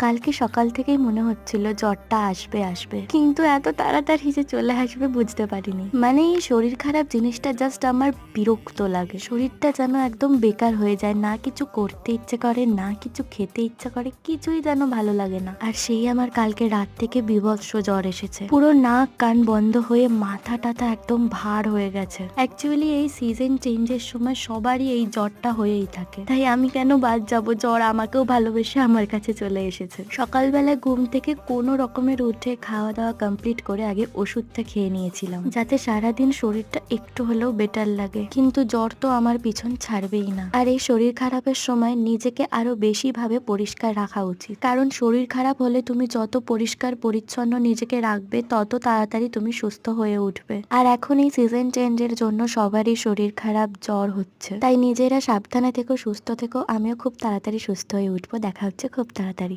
কালকে সকাল থেকেই মনে হচ্ছিল জ্বরটা আসবে আসবে, কিন্তু এত তাড়াতাড়ি যে চলে আসবে বুঝতে পারিনি। মানে এই শরীর খারাপ জিনিসটা জাস্ট আমার বিরক্ত লাগে। শরীরটা যেন একদম বেকার হয়ে যায়, না কিছু করতে ইচ্ছে করে, না কিছু খেতে ইচ্ছে করে, কিছুই যেন ভালো লাগে না। আর সেই আমার কালকে রাত থেকে বীভৎস জ্বর এসেছে, পুরো নাক কান বন্ধ হয়ে মাথা টাথা একদম ভার হয়ে গেছে। অ্যাকচুয়ালি এই সিজন চেঞ্জের সময় সবারই এই জ্বরটা হয়েই থাকে, তাই আমি কেন বাদ যাবো? জ্বর আমাকেও ভালোবেসে আমার কাছে চলে এসেছে। সকালবেলা ঘুম থেকে কোনো রকমের উঠে খাওয়া দাওয়া কমপ্লিট করে আগে ওষুধটা খেয়ে নিয়েছিলাম, যাতে সারাদিন শরীরটা একটু হলেও বেটার লাগে। কিন্তু জ্বর তো আমার পিছন ছাড়বেই না। আর এই শরীর খারাপের সময় নিজেকে আরো বেশি ভাবে পরিষ্কার রাখা উচিত, কারণ শরীর খারাপ হলে তুমি যত পরিষ্কার পরিচ্ছন্ন নিজেকে রাখবে তত তাড়াতাড়ি তুমি সুস্থ হয়ে উঠবে। আর এখন এই সিজন চেঞ্জের জন্য সবারই শরীর খারাপ, জ্বর হচ্ছে, তাই নিজেরা সাবধানে থেকো, সুস্থ থেকো। আমিও খুব তাড়াতাড়ি সুস্থ হয়ে উঠবো। দেখা হচ্ছে খুব তাড়াতাড়ি।